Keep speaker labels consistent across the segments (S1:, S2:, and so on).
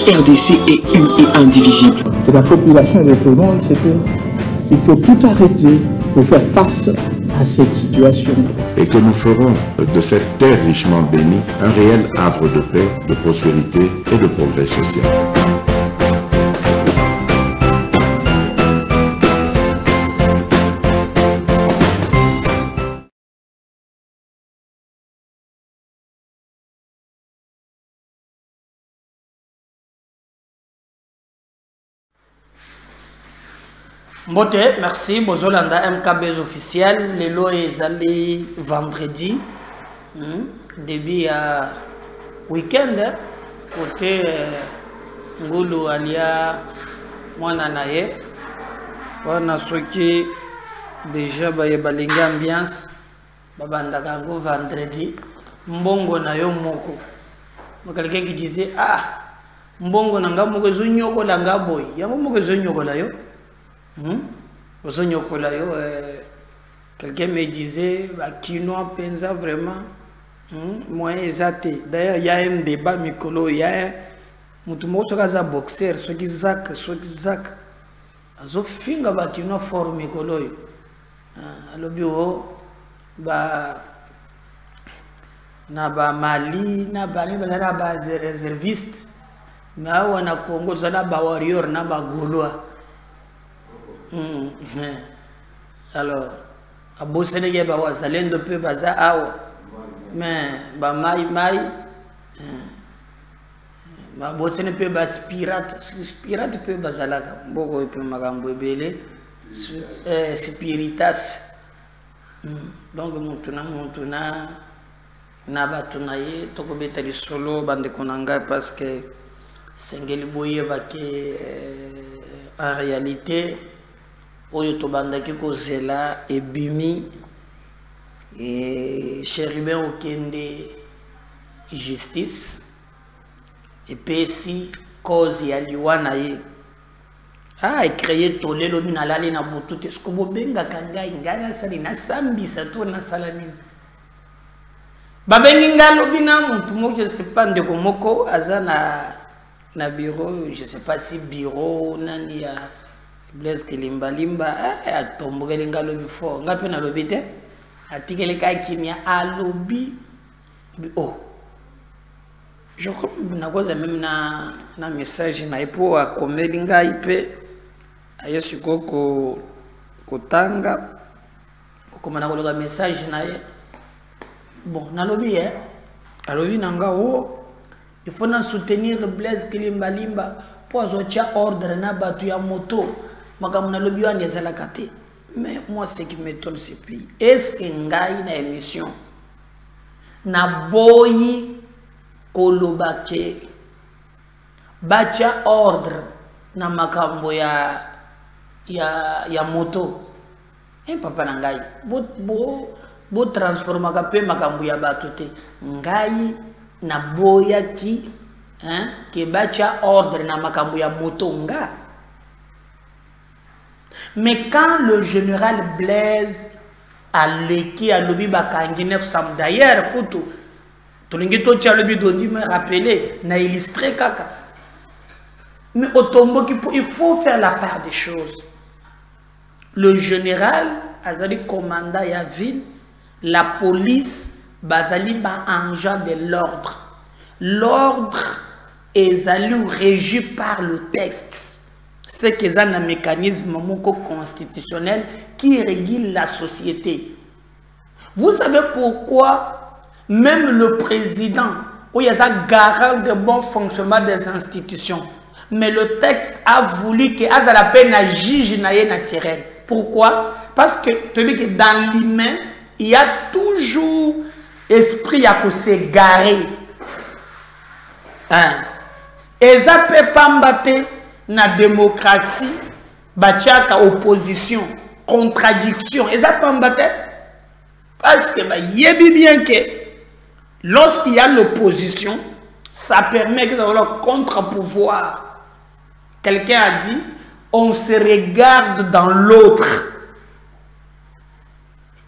S1: RDC est une et indivisible.
S2: Et la population répondante, c'est qu'il faut tout arrêter pour faire face à cette situation.
S3: Et que nous ferons de cette terre richement bénie un réel havre de paix, de prospérité et de progrès social.
S4: Mbote, merci. Bozolanda MKB officiel. Les lois est vendredi. Début à week-end. Côté Ngulu Alia Mwananaye. On a ce qui déjà balingi ambiance. Babandakango vendredi. Mbongo na yo moko. Quelqu'un qui disait Mbongo nanga moko zonyoko la ngaboy. Yango moko zonyoko la yo. Quelqu'un me disait Kinoa pensa vraiment moi exacté. D'ailleurs il y a un débat mikolo, il y a un mutumo sokaza boxer soki zak azo finga ba Kinoa forme mikolo alobio ba na ba Mali na ba réserviste mais wana Congo zana ba warrior na ba Gaulois. Alors, à Sénégal, bah wazalendo peu baza awa, mais bah mai, bah Sénégal peu bas pirate peu bazalaka, beaucoup peu magambo belé, spiritas. Donc montuna, nabatunaye, toko betali solo bande konanga parce que sengeli boye baké en réalité. Oyo tobandaki kozela ebimi et chérubin okende justice et pesi cause ya liwana ye créé tolelo mina lali na butu te sko bobenga kanga ingana sali na sambisa to na salamine babengi ngalo bina muntu moko je sais pas ndeko moko azana na bureau, je sais pas si bureau nani ya Blaise Kilimbalimba a tombé les ngalo before ngapi na lobby te atikele ka kimia a lobby oh je crois na cause même na message na ipo a komelinga ipe ayesu koko kotanga koma na kologa message na ye bon na lobby a lobby nanga oh il faut na soutenir Blaise Kilimbalimba pour azotia ordre na batu ya moto. Mais moi, ce qui m'étonne, c'est puis est-ce que ngai na émission na boyi kolobake bacha ordre na makambo ya moto papa na ngai bo transforma ka pe makambo ya batote ngai na boya ki ke bacha ordre na makambo ya moto nga. Mais quand le général Blaise a léqué à l'obi bakangi 900 d'ailleurs, tout le monde me rappeler, n'a illustré kaka. Mais au tombeau il faut faire la part des choses. Le général Azali commanda ya ville, la police bazali ba agent de l'ordre. L'ordre est régi par le texte. C'est qu'ils ont un mécanisme constitutionnel qui régule la société. Vous savez pourquoi même le président, où il y a un garant de bon fonctionnement des institutions, mais le texte a voulu qu'il y ait la peine à juge naturel. Pourquoi? Parce que dans l'humain, il y a toujours esprit à s'égarer. Et ça peut pas battre na démocratie, bachaka opposition, contradiction, et ça peut battre parce que yebi bien que lorsqu'il y a l'opposition, ça permet que le contre-pouvoir. Quelqu'un a dit, on se regarde dans l'autre.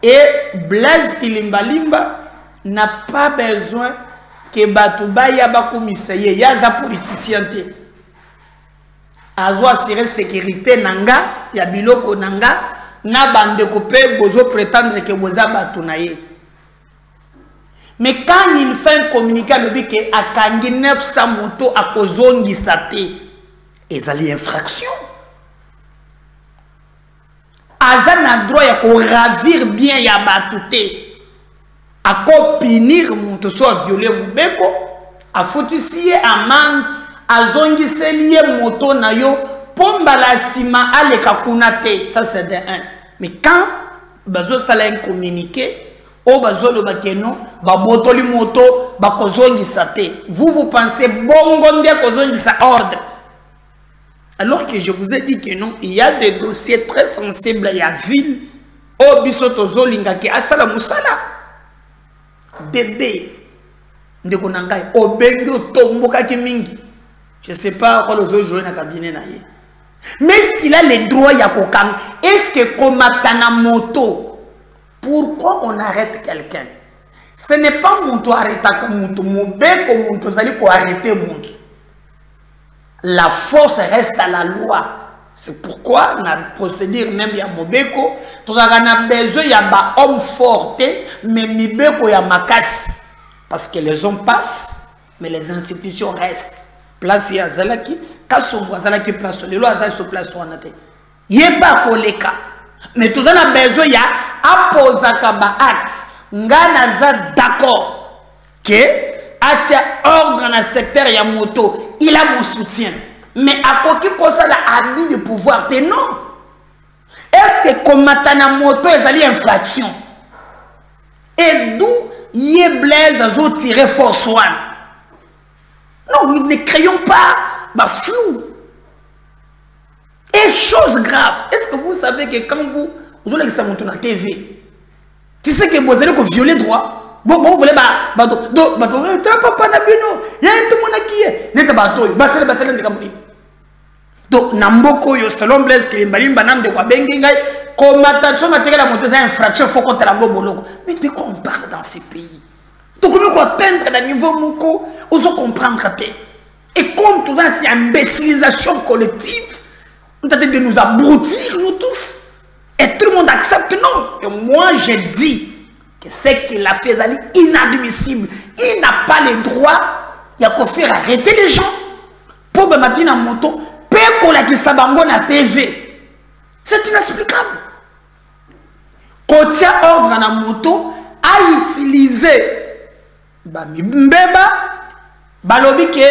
S4: Et Blaise Kilimbalimba n'a pas besoin que Batouba Yaba Komisaye, Yaza politicien. azo assurer sécurité nanga ya biloko nanga na bande coupé bozo prétendre que boza batu na ye. Mais quand il fait un communiqué à l'objet que à kangi 900 motos à kozongi sate ezali infraction. Azan a droit ya ko ravir bien ya batute à ko punir moto soit violer mubeko a fotisi amende azongi selie moto na yo pomba la sima ale kakunate ça c'est de un. Mais quand bazo sala un communiqué o bazolo bakeno ba botoli moto ba kozongi sate vous pensez bongo ndia kozongi sa ordre. Alors que je vous ai dit que non, il y a des dossiers très sensibles à la ville. Au bisotozo lingaki asala musala. Bébé. Ndeko nangai obengo tomboka kimingi. Je sais pas quoi les autres jouer na cabinet na ye. Mais est-ce qu'il a les droits ya kokam? Est-ce que komatana moto? Pourquoi on arrête quelqu'un? Ce n'est pas moto arrêta comme moto, mobeko moto zali ko arrêter moto. La force reste à la loi. C'est pourquoi la procédure même ya mobeko, tout ça a besoin ya ba homme forte, mais mibeko ya makasi. Parce que les hommes passent, mais les institutions restent. Place ya zalaki, kasongo zalaki place, les lois zalaki sur place wanate. Yeba koleka. Mais tout ça a besoin ya apozaka ba acte. Ngana za d'accord que atia ordre dans le secteur ya moto, il a mon soutien. Mais à quoi que ça la habit de pouvoir, non. Est-ce que comme matana moto est allé infraction? Et d'où y Blaise a tiré force one? Non, nous ne créons pas bah, flou. Et chose grave, est-ce que vous savez que quand vous allez ça monter la TV, tu sais que vous allez violer droit? Bon, vous voulez papa na bino, il y a tout le monde qui est. N'est pas bateau, basel de Cameroun. Donc, Namboko, yo, selon Blaise, qui est banane de Wabengingai, comme attention, la moto, c'est infraction, il faut qu'on te la go. Mais de quoi on parle dans ces pays? Donc, nous devons atteindre le niveau Moko, on doit comprendre. Et comme tout ça, c'est une imbécilisation collective, nous devons de nous abrutir, nous tous. Et tout le monde accepte, non. Et moi, j'ai dit que ce qu'il a fait est inadmissible. Il n'a pas le droit, il a qu'à faire arrêter les gens. Pour me mettre dans la moto, pour la kisabango na TV. C'est inexplicable. Quand il y a ordre dans la moto, à utiliser Mbeba, balobi ke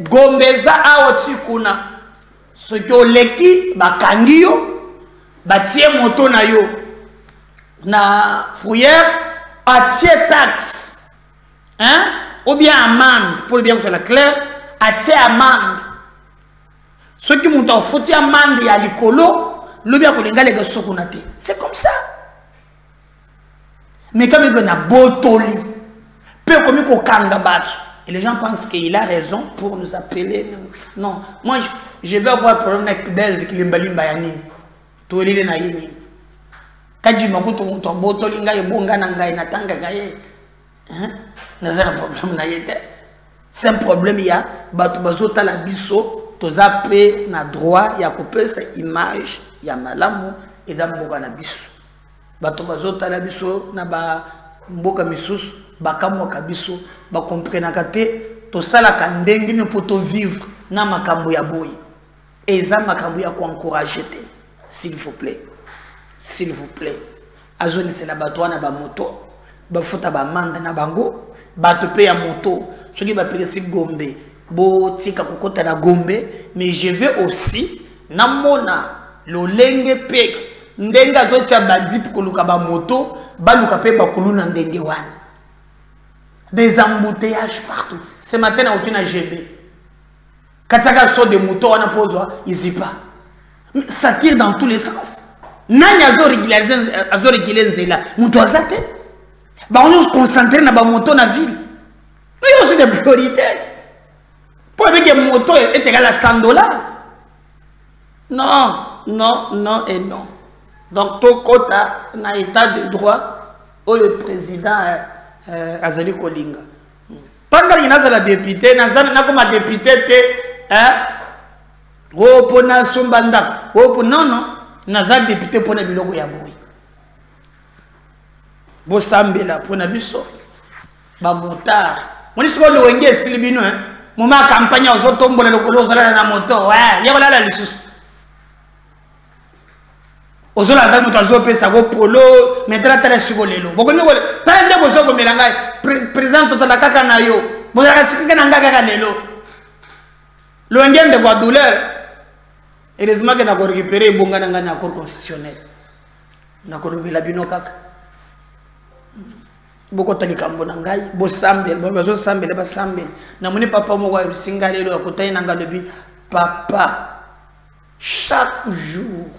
S4: gombeza a otikuna. Ce que leki bakangiyo, batie moto na yo. Na fourrière, atie taxe. Hein? Ou bien amende, pour bien faire la claire, atie amende. Ceux qui m'ont foutu amende à l'écolo, le bien que les gars les sokunate. C'est comme ça. Mais comme il y a botoli, peu comme il et les gens pensent qu'il a raison pour nous appeler. Non, moi je vais avoir un problème avec Blaise qui l'embali bayani. Tout les naïni. Quand je m'écoute ton botoli ngaye bonga nangaye natanga ngaye. Hein? N'a pas un problème naïte. C'est un problème il y a batu bazota la biso. Toza pe na droit ya couper cette image ya malamu eza mboka na biso bato bazota la biso na ba mboka misusu bakamwa kabiso ba comprendre kate to sala ka ndenge ne poto vivre na makambo ya boy eza makambo ya ko encourager te s'il vous plaît azoni c'est la bato na ba moto ba futa ba manda na bango bato pe ya moto soki ba pesi gombe bo tika kokota na gombe mais je vais aussi namona lolenge pek ndenga zotia badip koluka ba moto baluka pe bakulu na ndenge wana des embouteillages partout ce matin na aucune GB kataka so de moto wana pozwa izipa ça tire dans tous les sens nani azo régulariser nzela moto azate ba on se concentrer na ba moto na ville il y a aussi des priorités. Pour que moto est égal à $100. Non et non. Donc, tout côté dans l'état de droit, le président Azali Kolinga. Pendant qu'il y a la députée, comme député, Oh, pour na sombanda. Oh, pour non. Naza député pour na biloko ya boy. Bo sambela pour na biso. Ba motard. Moni siko lo wenge silibino hein. Moma campagne ozo tombola lokolo ozala na moto. Ouais, ya bala la lisusu. Ozola nda muto azopesa ko polo mettra tala siko lelo. Bokoni ko tande bozo ko melanga président to la kaka na yo. Bozala sikika na ngaka lelo. Lo ngende kwa douleur. Heureusement que nous avons récupéré le accord constitutionnel. Nous avons récupéré la bino kaka. Beaucoup de likambo nangai, bo sambel, bo sambel, ba sambel. Na moni papa mo wa singale lo akotai nanga lebi papa. Chaque jour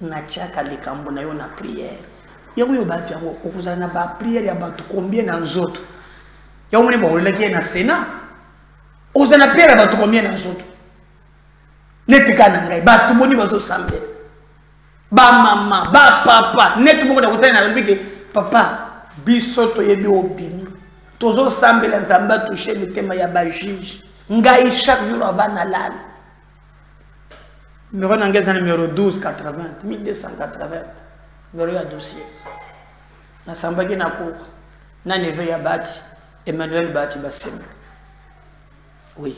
S4: na tiaka likambo na yo na prière. Yango yo bati yango okuzana na ba prière ya batu combien na nzoto. Yango moni bo leki na Sénat. Ozana prière ya batu combien na nzoto. Netika nangai batu moni bazo sambela ba mama ba papa netu boko na kutana na lobike papa bisoto yebi obimi tozo sambela nzamba toucher le thème ya ba juge ngai chaque jour avant na lala numéro nangeza numéro 1280 1280 numéro ya dossier na sambaki na cour na neve ya bati Emmanuel Bati Basema oui.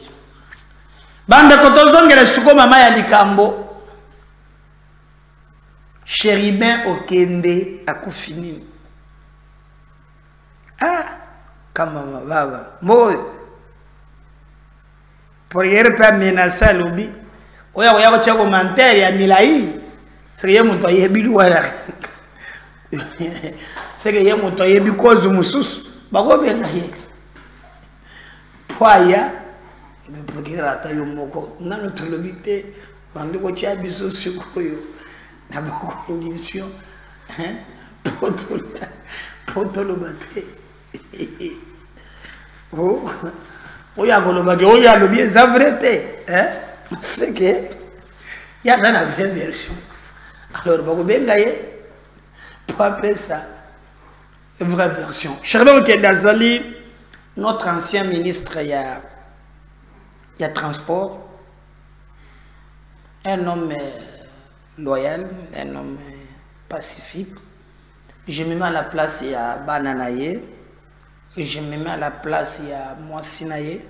S4: Bande kotozongela suko mama ya likambo Chéribin Okende akufini. Ah, kama baba. Moi. Pour hier pas menacer lobi. Oya ko cha commentaire ya milai. C'est que muto yebi wala. C'est que muto yebi kozu mususu. Bako benga ye. Poya pour dire à taille moko na notre lobité bande ko tia biso sikoyo na beaucoup condition hein potolo baté oh oya kolobage oya lobi za vérité hein c'est que ya na la vraie version alors bako benga ye pour appeler ça vraie version Chéribin Okende azali notre ancien ministre il y a transport, un homme loyal, un homme pacifique. Je me mets à la place, il y a Bananaye, je me mets à la place, il y a Moissinaye.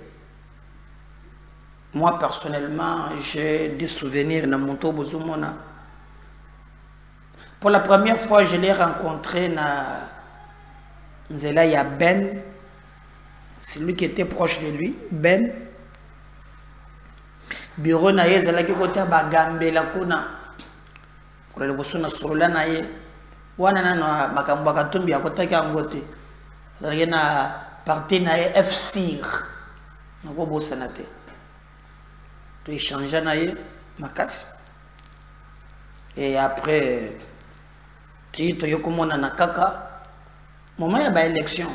S4: Moi, personnellement, j'ai des souvenirs dans mon tour Bozumona. Pour la première fois, je l'ai rencontré dans Nzela, il y a Ben, c'est lui qui était proche de lui, Ben. Bureau na ye zala ki côté bagambe la kuna pour le bosuna sorola na ye wana na makambo akatumbi akota ki angote zala na parti na ye FCIR na ko bosana te to échanger na ye makasi et après tito yokomona na kaka moment ya ba élection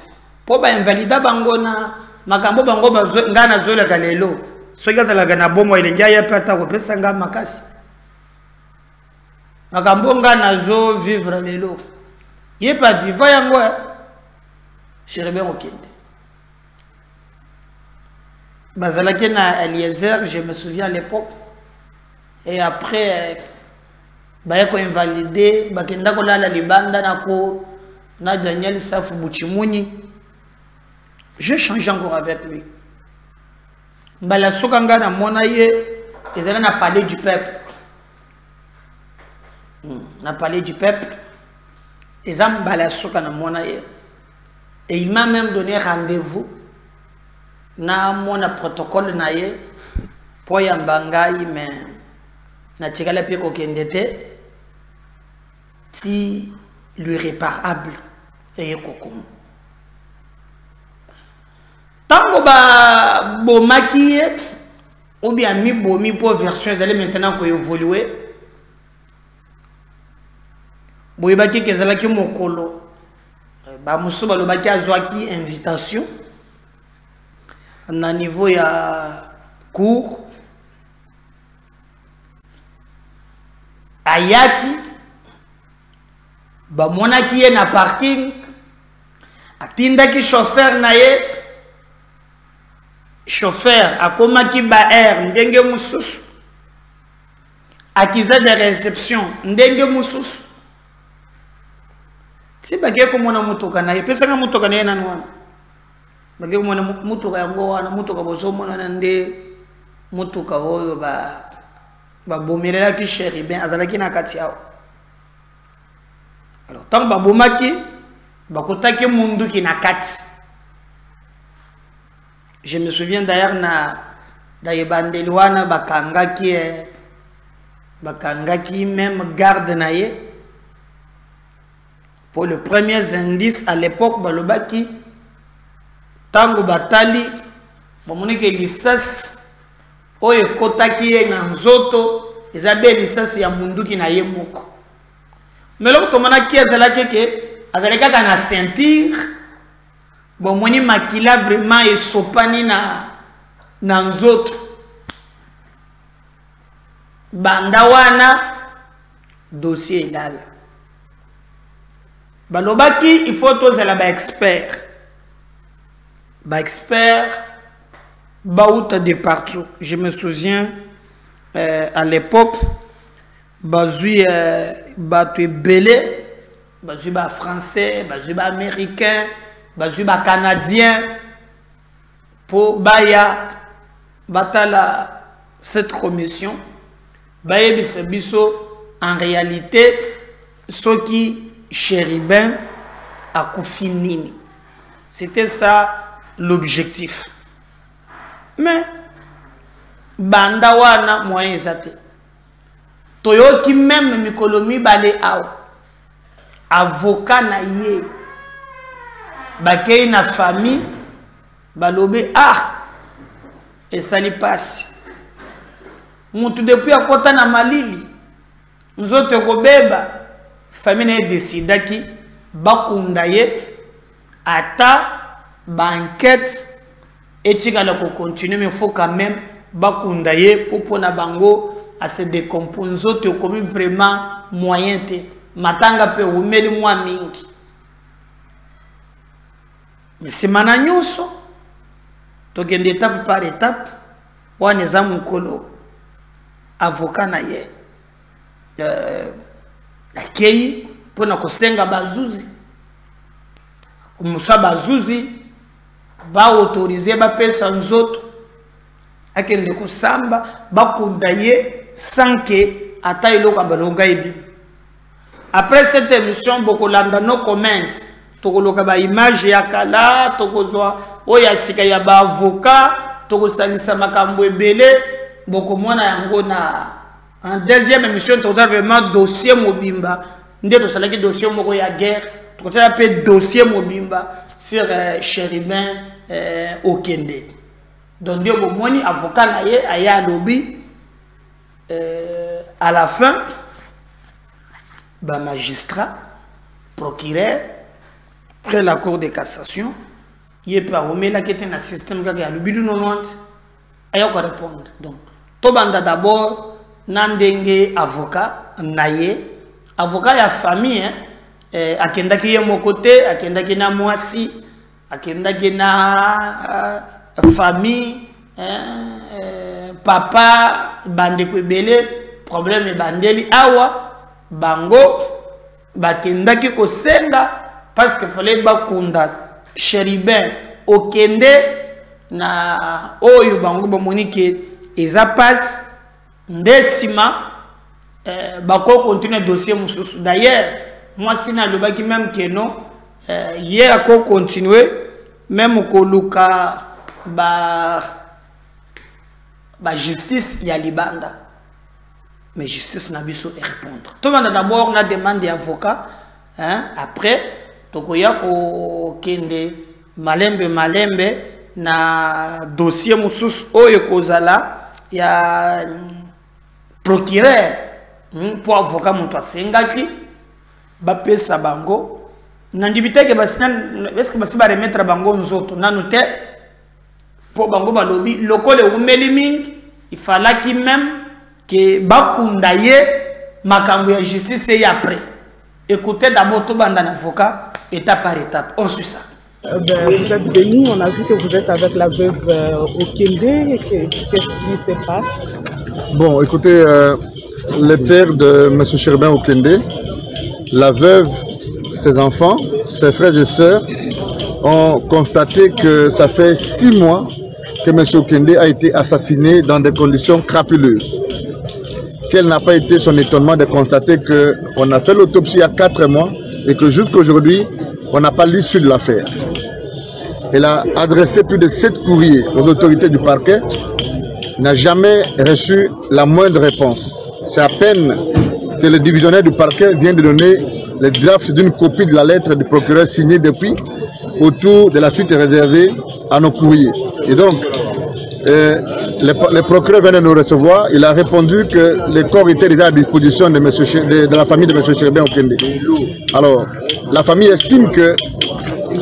S4: po ba invalida bango na makambo bango ngana zola kalelo. Ce qui est la bombe, il y a pas de pesa nga makasi. Makambonga nazo vivre lelo. Il pas vivre yango. Chéribin Okende. Bazalaki na Eliezer, je me souviens à l'époque. Et après ba ko invalidé, ba kenda ko lala libanda nako na Daniel Safu Buchimuni. J'ai changé encore avec lui. Mbala sokanga na mona ye ezala na palais du peuple. Na palais du peuple. Ezam mbala sokanga na mona ye. Et il m'a même donné rendez-vous na mona protocole na ye pour yambangai mais na tikala pe ko kendete si lui réparable et kokomo. Tango ba bomaki ou bien mi bomi pour version elle maintenant ko évoluer boyebaki kezala ki mokolo ba musuba lo baki azwaki invitation na niveau ya cours ayaki ba monaki ye na parking atindaki chauffeur na ye. chauffeur akomaki ba air ndenge mususu accusé de réception ndenge mususu si bake komona mutoka na pesa nga mutoka na nani wana bake komona mutoka yango wana mutoka bozomona na nde mutoka oyo ba bomelela ki chéri ben azalaki na kati yao alors tant ba bomaki bakotaki mundu ki na kati. Je me souviens d'ailleurs na yebandeli wana bakangaki même garde na ye pour le premier indice à l'époque balobaki tango batali bamonike lisasi oyo ekotaki ye na nzoto eza be lisasi ya munduki na ye moko mais loko tomonaki azalaki ke azalaki kaka na ceinture bon moni makila vraiment esopani na nzoto banda wana dossier elala balobaki il faut tozala ba expert baouta de partout. Je me souviens à l'époque bazui batu belé bazui ba français bazui ba américain bazui ba canadien pour baya batala cette commission baye biso en réalité ce qui chérubin a confiné. C'était ça l'objectif. Mais banda wana moyen ezate toyoki même mikolomi bale aw avocat na ye bakei na famille balobe et ça lui passe mutu depuis akota na malili nzote kobeba famille na décidaki bakunda ye ata banquette etikala ko continuer mais il faut quand même bakunda ye pour na bango à se décomposer te comme vraiment moyen te matanga pe umeli mwa mingi mais c'est mananyoso to kende étape par étape wana za mukolo avocat na ye akei pona kosenga bazuzi kumusa bazuzi ba autoriser ba pesa nzoto akende kusamba bakunda ye sans que ata iloko balonga ebi. Après cette émission bokolanda no comment tokoloka ba image ya kala tokozwa oya sika ya ba avocat tokosangisa makambo ebele bokomona yango na en deuxième émission toza vraiment dossier mobimba nde to salaki dossier moko ya guerre tokotala pe dossier mobimba sur chérubin okende donc nde bomoni avocat na ye aya lobby à la fin ba magistrat procureur après la cour de cassation il peut remettre qui était un système qui a le bilu 90 aya ko répondre donc to banda d'abord nandenge avocat naye avocat ya famille akendaki ye mokote akendaki na mwasi akendaki na famille papa bandeko ebele problème bandeli awa bango bakendaki kosenga parce que fallait bakunda chérubin okende na oyo bango bamonike eza passe ndesima bako continuer dossier mususu. D'ailleurs moi sina lobaki même que non hier ako continuer même ko luka ba justice ya libanda mais justice na biso et répondre tout le monde d'abord na demande d'avocat après tokoya ko kende malembe na dossier mususu oyo kozala ya procureur pour avocat mutu asengaki bapesa bango nandibiteke basina est-ce que basiba remettre bango nzoto nanu te pour bango balobi lokole umeli mingi il fallait même que bakunda ye makambo ya justice et après écoutez d'abord tout banda avocat étape par étape on suit ça
S5: Vous êtes venu, on a vu que vous êtes avec la veuve Okende. Qu'est-ce qui se passe?
S6: Bon, écoutez, les pères de M. Chéribin Okende, la veuve, ses enfants, ses frères et sœurs ont constaté que ça fait 6 mois que M. Okende a été assassiné dans des conditions crapuleuses. Quel n'a pas été son étonnement de constater qu'on a fait l'autopsie il y a 4 mois et que jusqu'aujourd'hui, on n'a pas l'issue de l'affaire. Elle a adressé plus de 7 courriers aux autorités du parquet, n'a jamais reçu la moindre réponse. C'est à peine que le divisionnaire du parquet vient de donner le draft d'une copie de la lettre du procureur signée depuis autour de la suite réservée à nos courriers. Et donc, le procureur vient de nous recevoir. Il a répondu que les corps étaient déjà à disposition de la famille de M. Chéribin Okende. Alors, la famille estime que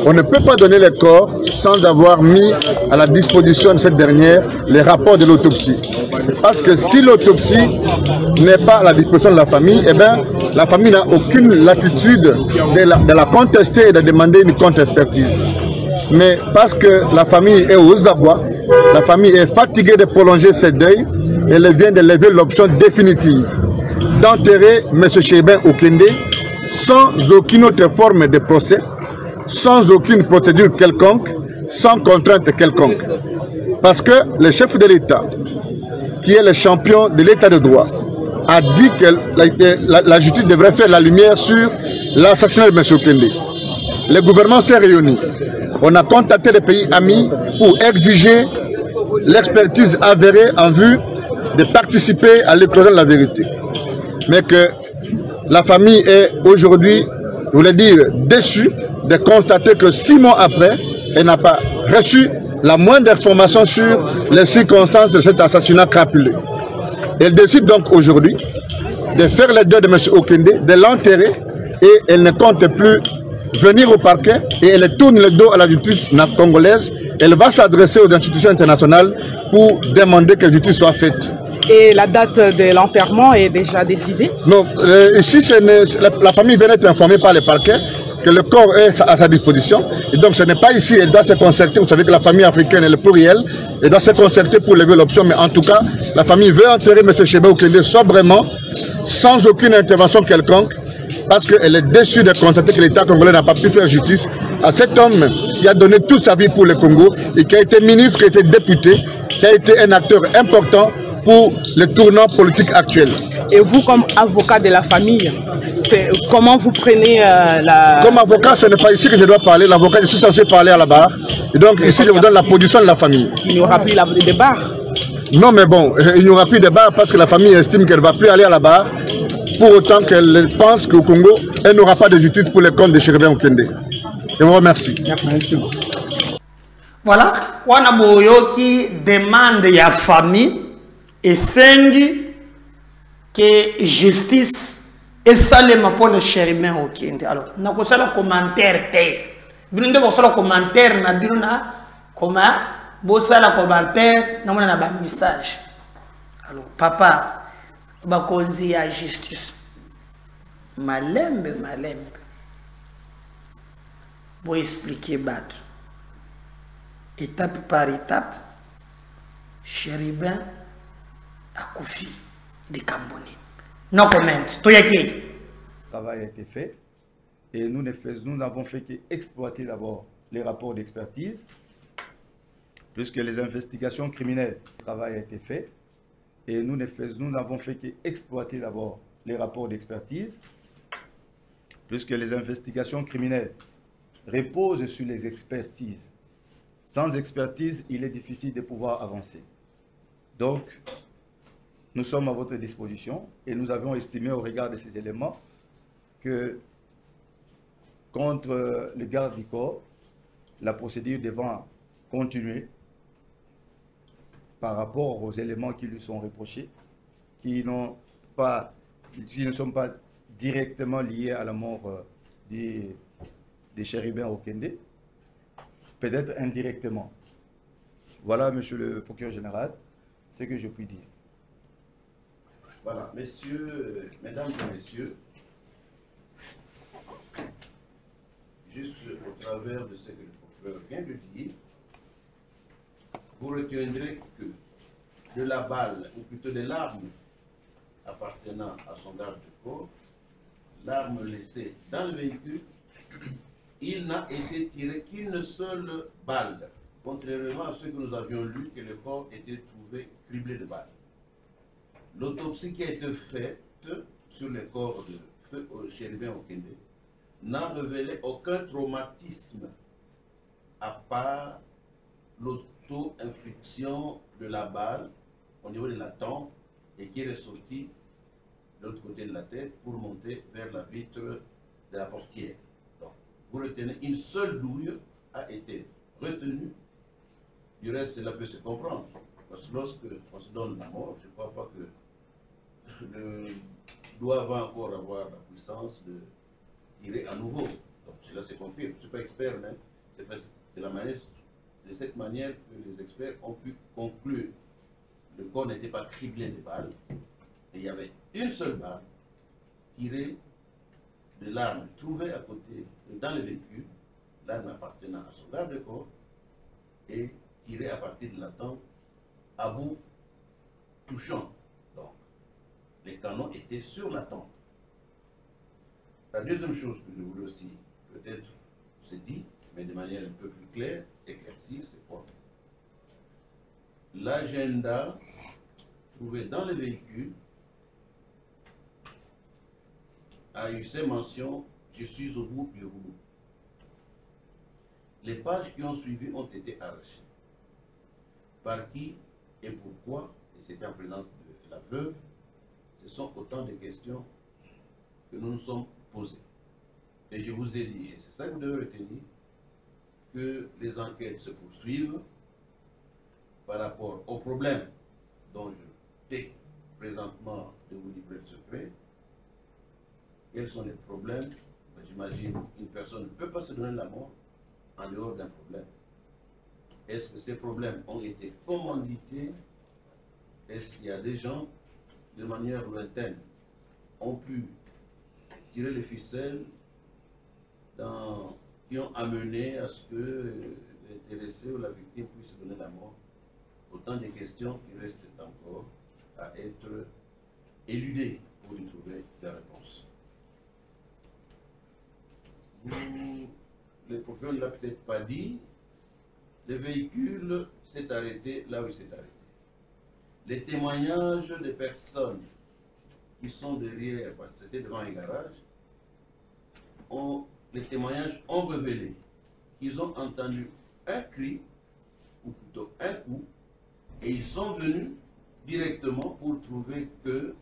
S6: on ne peut pas donner les corps sans avoir mis à la disposition de cette dernière les rapports de l'autopsie. Parce que si l'autopsie n'est pas à la disposition de la famille, eh bien, la famille n'a aucune latitude de la contester et de demander une contre-expertise. Mais parce que la famille est aux abois, la famille est fatiguée de prolonger ses deuils, elle vient de lever l'option définitive d'enterrer M. Chéribin Okende sans aucune autre forme de procès, sans aucune procédure quelconque, sans contrainte quelconque. Parce que le chef de l'État, qui est le champion de l'État de droit, a dit que la justice devrait faire la lumière sur l'assassinat de M. Okende. Le gouvernement s'est réuni. On a contacté les pays amis pour exiger l'expertise avérée en vue de participer à l'éclosion de la vérité. Mais que la famille est aujourd'hui, je voulais dire, déçue de constater que 6 mois après, elle n'a pas reçu la moindre information sur les circonstances de cet assassinat crapuleux. Elle décide donc aujourd'hui de faire le deuil de M. Okende, de l'enterrer, et elle ne compte plus venir au parquet et elle tourne le dos à la justice congolaise. Elle va s'adresser aux institutions internationales pour demander que la justice soit faite.
S5: Et la date de l'enterrement est déjà décidée? Non,
S6: ici la famille vient d'être informée par le parquet que le corps est à sa disposition. Et donc ce n'est pas ici, elle doit se concerter. Vous savez que la famille africaine est le pluriel. Elle doit se concerter pour lever l'option. Mais en tout cas, la famille veut enterrer M. Chéribin Okende sobrement, sans aucune intervention quelconque, parce qu'elle est déçue de constater que l'État congolais n'a pas pu faire justice à cet homme qui a donné toute sa vie pour le Congo et qui a été ministre, qui a été député, qui a été un acteur important pour le tournant politique actuel.
S5: Et vous, comme avocat de la famille, comment vous prenez la...
S6: Comme avocat, ce n'est pas ici que je dois parler. L'avocat, je suis censé parler à la barre. Et donc ici, je vous donne la position de la famille.
S5: Il n'y aura plus de barre?
S6: Non, mais bon, il n'y aura plus de barre parce que la famille estime qu'elle ne va plus aller à la barre. Pour autant qu'elle pense qu'au Congo, elle n'aura pas de justice pour les comptes de Chéribin Okende. Je vous remercie.
S5: Merci.
S4: Voilà, wana boyoki demande ya famille et sengi que justice et salema pour le Chéribin Okende. Alors, na ko sala commentaire te. Bino nde bo sala commentaire na bino na comment bo sala commentaire na mona na ba message. Alors, papa bakonzi ya justice malembe bo expliquer bato étape par étape. Chéribin akufi de Camboni. No comment. Toyaki.
S7: Le travail a été fait et nous n'avons fait qu'exploiter d'abord les rapports d'expertise, puisque les investigations criminelles, le travail a été fait. Et nous n'avons fait qu'exploiter d'abord les rapports d'expertise, puisque les investigations criminelles reposent sur les expertises. Sans expertise, il est difficile de pouvoir avancer. Donc, nous sommes à votre disposition et nous avons estimé au regard de ces éléments que contre le garde du corps, la procédure devant continuer par rapport aux éléments qui lui sont reprochés, qui ne sont pas directement liés à la mort de Chéribin Okende, peut-être indirectement. Voilà, monsieur le procureur général, ce que je puis dire.
S3: Voilà, messieurs, mesdames et messieurs, juste au travers de ce que le
S8: procureur vient de dire, vous retiendrez que de la balle, ou plutôt de l'arme appartenant à son garde-corps, l'arme laissée dans le véhicule, il n'a été tiré qu'une seule balle, contrairement à ce que nous avions lu que le corps était trouvé criblé de balles. L'autopsie qui a été faite sur le corps de Feu Chérubin Okende n'a révélé aucun traumatisme à part l'auto-infliction de la balle au niveau de la tempe et qui est ressortie de l'autre côté de la tête pour monter vers la vitre de la portière. Donc, vous retenez, une seule douille a été retenue. Du reste, cela peut se comprendre. Parce que lorsque on se donne la mort, je ne crois pas que le doigt va encore avoir la puissance de tirer à nouveau. Donc cela se confirme. Je ne suis pas expert, mais c'est la manière, de cette manière que les experts ont pu conclure. Le corps n'était pas criblé de balles, et il y avait une seule balle tirée de l'arme trouvée à côté, dans le véhicule, l'arme appartenant à son garde-corps, et tirée à partir de la tempe à bout touchant. Donc, les canons étaient sur la tempe. La deuxième chose que je voulais aussi peut-être se dire, mais de manière un peu plus claire, éclaircir, c'est quoi? L'agenda trouvé dans le véhicule a eu ces mentions « Je suis au bout du rouleau ». Les pages qui ont suivi ont été arrachées. Par qui et pourquoi, et c'était en présence de la veuve, ce sont autant de questions que nous nous sommes posées. Et je vous ai dit, et c'est ça que vous devez retenir, que les enquêtes se poursuivent par rapport aux problèmes dont je t'ai présentement de vous livrer le secret. Quels sont les problèmes? J'imagine qu'une personne ne peut pas se donner la mort en dehors d'un problème. Est-ce que ces problèmes ont été commandités? Est-ce qu'il y a des gens, de manière lointaine, ont pu tirer les ficelles qui ont amené à ce que l'intéressé ou la victime puisse se donner la mort? Autant de questions qui restent encore à être éludées pour y trouver la réponse. Le procureur ne l'a peut-être pas dit, le véhicule s'est arrêté là où il s'est arrêté. Les témoignages des personnes qui sont derrière, parce que c'était devant un garage, les témoignages ont révélé qu'ils ont entendu un cri, ou plutôt un coup, et ils sont venus directement pour trouver que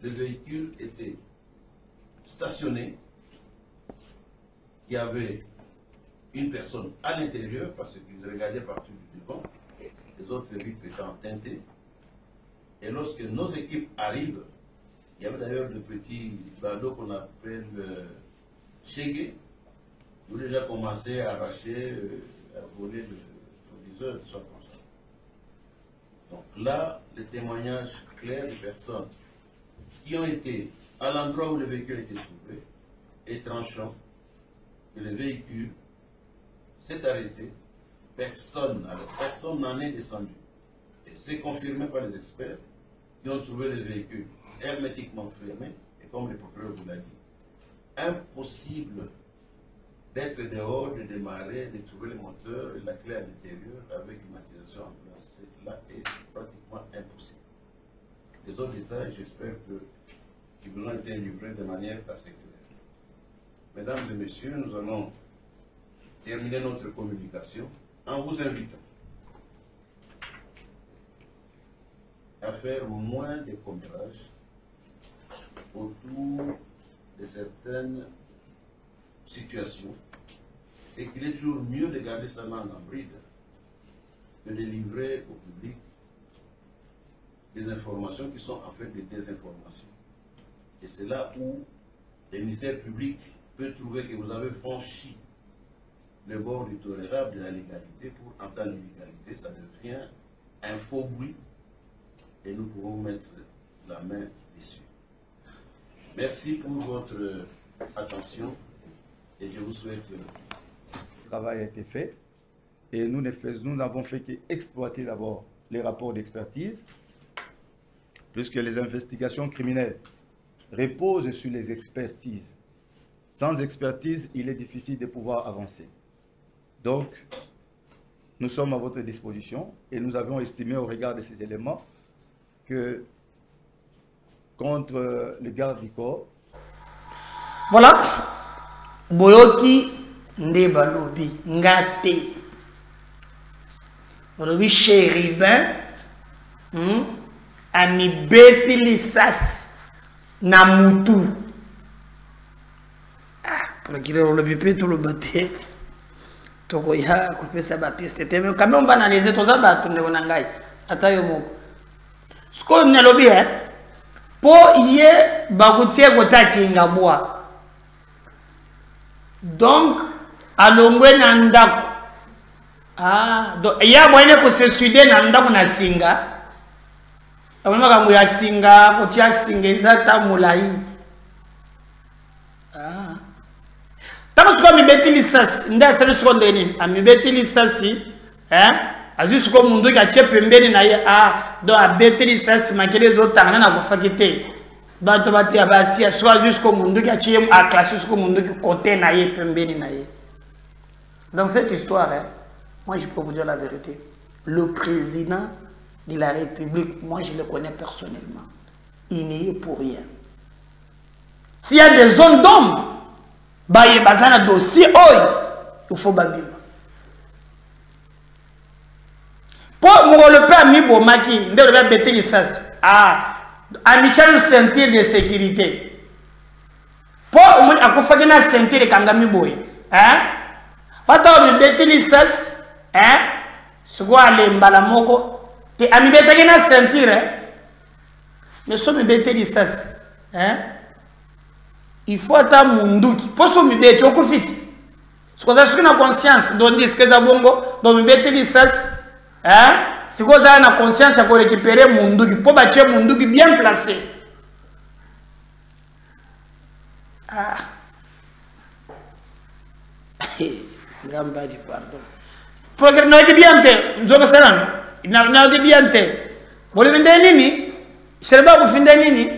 S8: le véhicule était stationné, qu'il y avait une personne à l'intérieur, parce qu'ils regardaient partout du devant, les autres vitres étant teintées. Et lorsque nos équipes arrivent, il y avait d'ailleurs de petits badauds qu'on appelle Chégué, qui ont déjà commencé à arracher, à voler le proviseur, soit comme ça. Donc là, les témoignages clairs des personnes qui ont été à l'endroit où le véhicule était trouvé est tranchant que le véhicule s'est arrêté, personne n'en est descendu. Et c'est confirmé par les experts qui ont trouvé le véhicule hermétiquement fermé, et comme le procureur vous l'a dit, impossible d'être dehors, de démarrer, de trouver le moteur et la clé à l'intérieur avec l'immatriculation en place. Cela est pratiquement impossible. Les autres détails, j'espère qu'ils vous ont été livrés de manière assez claire. Mesdames et messieurs, nous allons terminer notre communication en vous invitant à faire moins de commérages autour de certaines situations et qu'il est toujours mieux de garder sa langue en bride que de livrer au public des informations qui sont en fait des désinformations. Et c'est là où le ministère public peut trouver que vous avez franchi le bord du tolérable de la légalité pour entendre l'illégalité, ça devient un faux bruit et nous pouvons mettre la main dessus. Merci pour votre attention et je vous souhaite
S7: travail a été fait et nous n'avons fait qu'exploiter d'abord les rapports d'expertise, puisque les investigations criminelles reposent sur les expertises. Sans expertise, il est difficile de pouvoir avancer. Donc, nous sommes à votre disposition et nous avons estimé au regard de ces éléments que contre le garde du corps.
S4: Voilà. Boyoki ndeba lobi ngate. Lobi chérubin ami beti lisas na mutu. Ah, pour qu'il lobi pe tout le baté. Toko ya kopesa ba piste te mais quand même on va analyser tout ça ba tunde na ngai. Ata yo moko. Sko ne lobi po ye bagutie kota kinga boa. Donc, alongwe na ndako. Ah, donc ya boyene ko se suide na ndako na singa. Abona ka muya singa, ko tia singa ezata mulai. Ah. Tama suko mi beti lisasi, nda sele suko ndeni, ami beti lisasi, azu suko mundu ka tie pembeni na ye, ah, donc a beti lisasi makele zo tangana na kufakite. Bato bati abasi soit jusqu'au monde qui a tué à classer jusqu'au monde qui côté naïe pembeni naïe. Dans cette histoire, moi je peux vous dire la vérité. Le président de la République, moi je le connais personnellement. Il n'y est pour rien. S'il y a des zones d'ombre, bah il y a un dossier, il faut babiller. Pour le père Mibomaki, il devrait bêter les sas. Ah. Amichal ceinture de sécurité. Pour akufaki na ceinture de kangami boy. Pata mi beti lisas, suko ale mbala moko. Te ami betaki na ceinture, mais so mi beti lisas, il faut ata munduki. Poso mi beti okufiti. Suko za suko na conscience don dis que za bongo, don mi beti lisas, si vous avez la conscience pour récupérer Munduki, pour bâtir Munduki bien placé. Ah. Gamba di pardon. Pour que nous ayons bien te, nous avons ça. Nous avons bien te. Vous le vendez nini? Je ne sais pas vous vendez nini.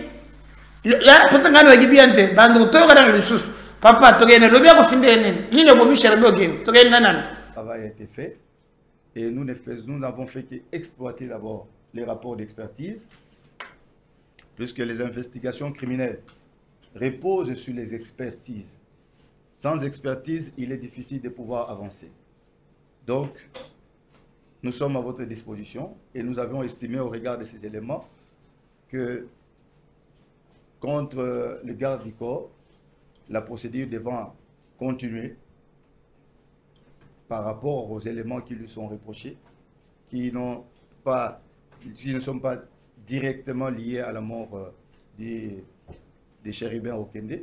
S4: Pourtant nous avons bien te. Bando to dans le sous. Papa, tu gagnes le bien vous vendez nini. Nini vous Michel Bogen. Tu gagnes nanan.
S7: Le travail a été fait. Et nous n'avons fait qu'exploiter d'abord les rapports d'expertise, puisque les investigations criminelles reposent sur les expertises. Sans expertise, il est difficile de pouvoir avancer. Donc, nous sommes à votre disposition et nous avons estimé au regard de ces éléments que contre le garde du corps, la procédure devant continuer par rapport aux éléments qui lui sont reprochés, qui ne sont pas directement liés à la mort des chérubins au Kende,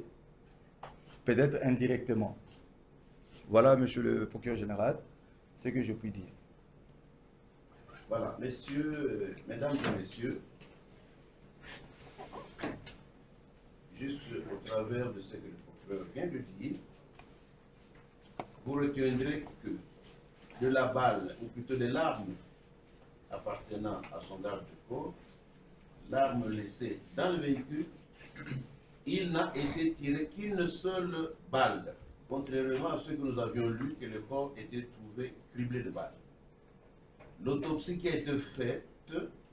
S7: peut-être indirectement. Voilà, monsieur le procureur général, ce que je puis dire.
S8: Voilà, messieurs, mesdames et messieurs, juste au travers de ce que le procureur vient de dire, vous retiendrez que de la balle, ou plutôt de l'arme appartenant à son garde-corps, l'arme laissée dans le véhicule, il n'a été tiré qu'une seule balle, contrairement à ce que nous avions lu que le corps était trouvé criblé de balles. L'autopsie qui a été faite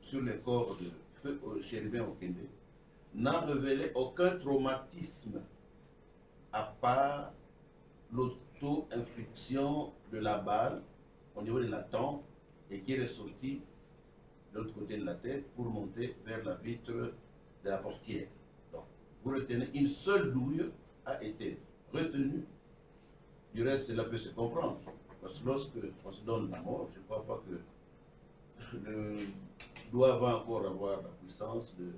S8: sur le corps de feu chérubin Okende n'a révélé aucun traumatisme à part l'auto-infliction de la balle au niveau de la tempe et qui est ressortie de l'autre côté de la tête pour monter vers la vitre de la portière. Donc, vous retenez, une seule douille a été retenue. Du reste, cela peut se comprendre. Parce que lorsque on se donne la mort, je ne crois pas que le doigt va encore avoir la puissance de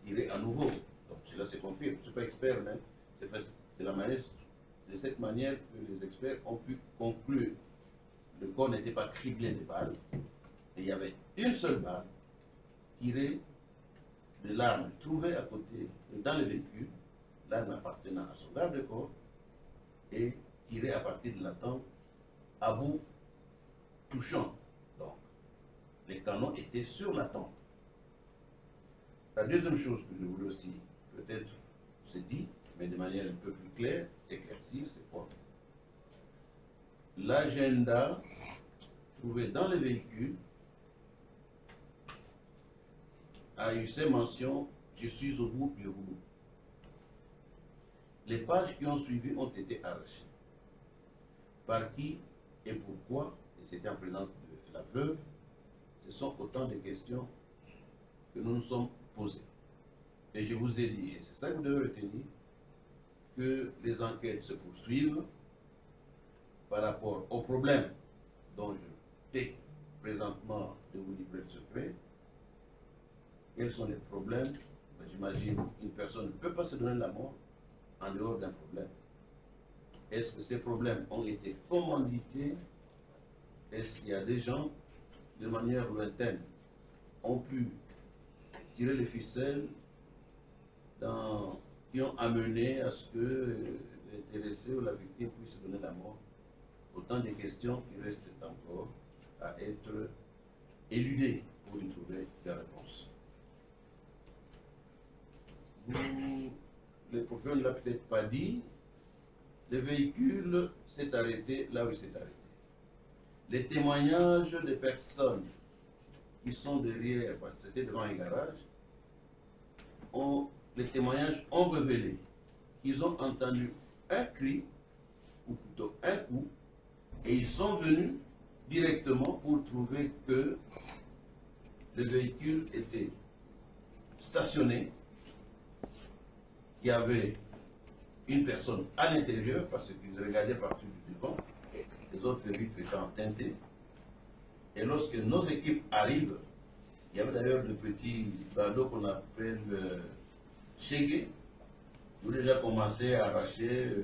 S8: tirer à nouveau. Donc, cela se confirme. Je ne suis pas expert, mais c'est la manière. De cette manière que les experts ont pu conclure le corps n'était pas criblé de balles, et il y avait une seule balle tirée de l'arme trouvée à côté dans le véhicule, l'arme appartenant à son garde-corps, et tirée à partir de la tempe à bout touchant. Donc, les canons étaient sur la tente. La deuxième chose que je voulais aussi peut-être se dire, mais de manière un peu plus claire, éclaircir, c'est quoi? L'agenda trouvé dans le véhicule a eu ces mentions « Je suis au bout du rouleau ». Les pages qui ont suivi ont été arrachées. Par qui et pourquoi, et c'était en présence de la veuve, ce sont autant de questions que nous nous sommes posées. Et je vous ai dit, et c'est ça que vous devez retenir, que les enquêtes se poursuivent par rapport aux problèmes dont je tais présentement de vous livrer le secret. Quels sont les problèmes? Ben, j'imagine qu'une personne ne peut pas se donner la mort en dehors d'un problème. Est-ce que ces problèmes ont été commandités? Est-ce qu'il y a des gens, de manière lointaine, ont pu tirer les ficelles qui ont amené à ce que l'intéressé ou la victime puisse se donner la mort? Autant de questions qui restent encore à être éludées pour y trouver des réponses. Le procureur ne l'a peut-être pas dit, le véhicule s'est arrêté là où il s'est arrêté. Les témoignages des personnes qui sont derrière, parce que c'était devant un garage, les témoignages ont révélé qu'ils ont entendu un cri, ou plutôt un coup, et ils sont venus directement pour trouver que le véhicule était stationné, qu'il y avait une personne à l'intérieur, parce qu'ils regardaient partout du devant, les autres vitres étant teintées. Et lorsque nos équipes arrivent, il y avait d'ailleurs le petit ballot qu'on appelle Chégué, où déjà commencé à arracher,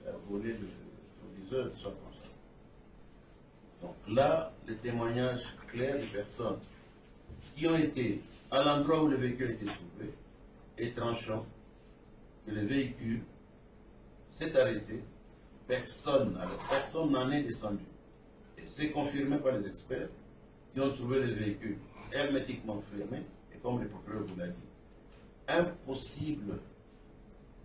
S8: à voler le viseur, tout ça comme ça. Donc là, les témoignages clairs des personnes qui ont été à l'endroit où le véhicule était trouvé est tranchant que le véhicule s'est arrêté, personne n'en est descendu. Et c'est confirmé par les experts qui ont trouvé le véhicule hermétiquement fermé, et comme le procureur vous l'a dit, impossible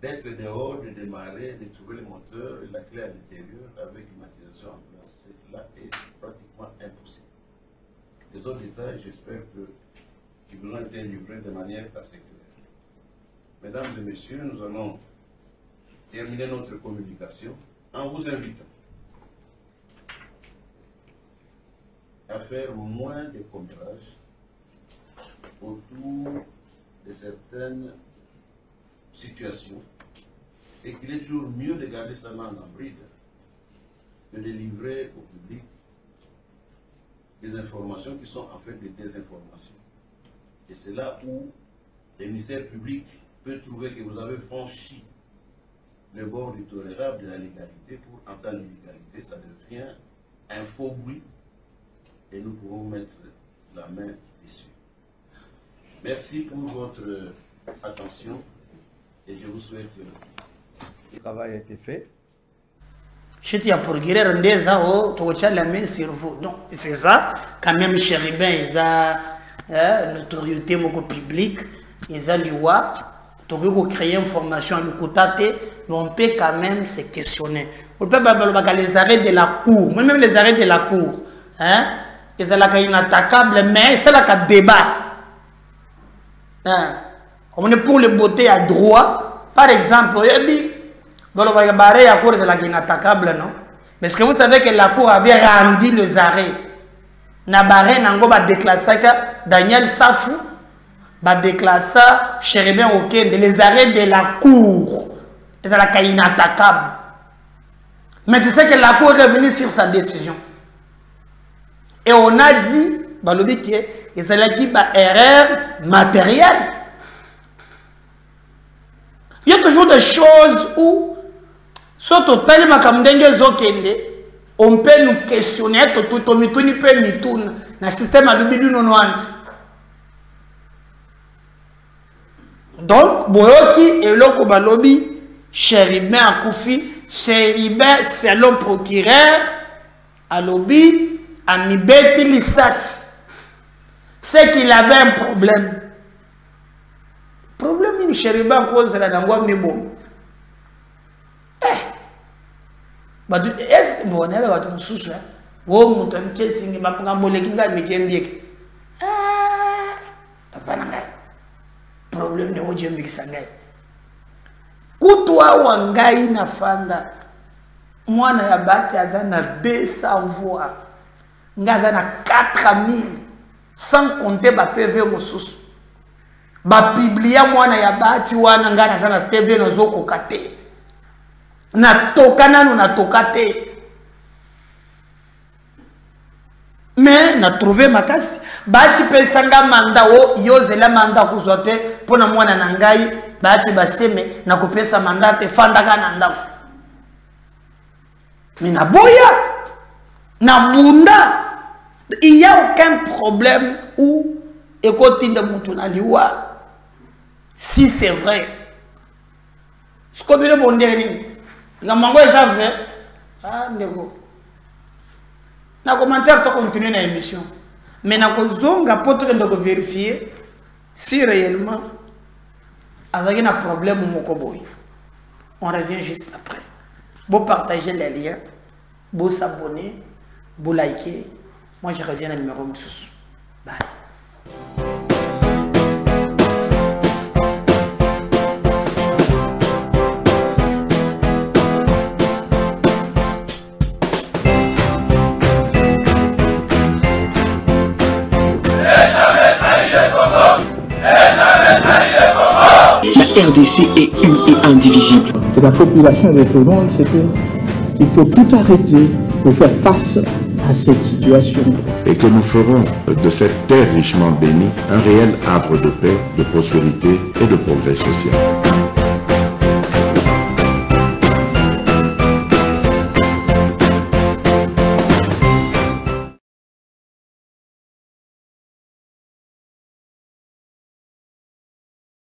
S8: d'être dehors, de démarrer, de trouver le moteur et la clé à l'intérieur avec climatisation en place. Cela est pratiquement impossible. Les autres détails, j'espère qu'ils vous ont été livrés de manière assez claire. Mesdames et messieurs, nous allons terminer notre communication en vous invitant à faire moins de commérages autour de certaines situations et qu'il est toujours mieux de garder sa main en bride que de livrer au public des informations qui sont en fait des désinformations. Et c'est là où le ministère public peut trouver que vous avez franchi le bord du tolérable de la légalité pour entendre l'illégalité. Ça devient un faux bruit et nous pouvons mettre la main dessus. Merci pour votre attention et je vous souhaite
S7: le travail a été fait.
S4: Je t'ai pour guérir un des ans, tu as la main sur vous. Non, c'est ça. Quand même, Chéribin, ils ont notoriété publique, ils ont l'IWA. Tu as créé une formation à l'Ukutate, mais on peut quand même se questionner. On peut pas les arrêts de la cour, même les arrêts de la cour. Hein? Ils ont inattaquable, mais c'est là qu'il y a débat. On est pour le beauté à droit. Par exemple, la cour est inattaquable, non? Mais est-ce que vous savez que la cour avait rendu les arrêts? Nabaré Nango va déclasser Daniel Safou va déclasser Chéribin Okende, les arrêts de la cour. Ils sont inattaquables. Mais tu sais que la cour est revenue sur sa décision. Et on a dit, que c'est une erreur matérielle. Il y a toujours des choses où, on peut nous questionner, dans le système à l'oublié. Donc, Boyoki et Loko Balobi, Chéribin Akoufi, Chéribin selon procureur, alobi amibeti lisasi. C'est qu'il avait un problème. Problème ni chériba cause la nangwa mibom. Est-ce que bon avait watu mususu wo mutu mkesingi mapangambole kinga mikembieke. Papa nanga. Problème de ojembi sangai. Kutwa wangai na fanga. Mwana ya baki azana 200 voix. Ngaza na 4000 sans compter ba PV mususu. Ba biblia mwana ya bati wana ngana sana TV nozoko kate. Na toka nanu na toka te. Mais na trouvé makasi bati pesanga manda o yozela manda kuzote pona mwana na ngai bati baseme na kopesa manda te fanda kana ndako. Mina boya na bunda. Il n'y a aucun problème où écoutez de Moutounaliwa si c'est vrai. Ce qu'on veut bon dire, la mango est vrai. Ah, nego. Na commentaire to continuer na émission. Mais na ko zonga poto de vérifier si réellement avec un problème ou mokoboy. On revient juste après. Vous partagez les liens, vous s'abonner, vous liker. Moi, je reviens à numéro Moussous. Bye.
S1: La RDC est une et indivisible.
S2: Et la population répondante, c'est qu'il faut tout arrêter pour faire face à cette situation.
S3: Et que nous ferons de cette terre richement bénie un réel havre de paix, de prospérité et de progrès social.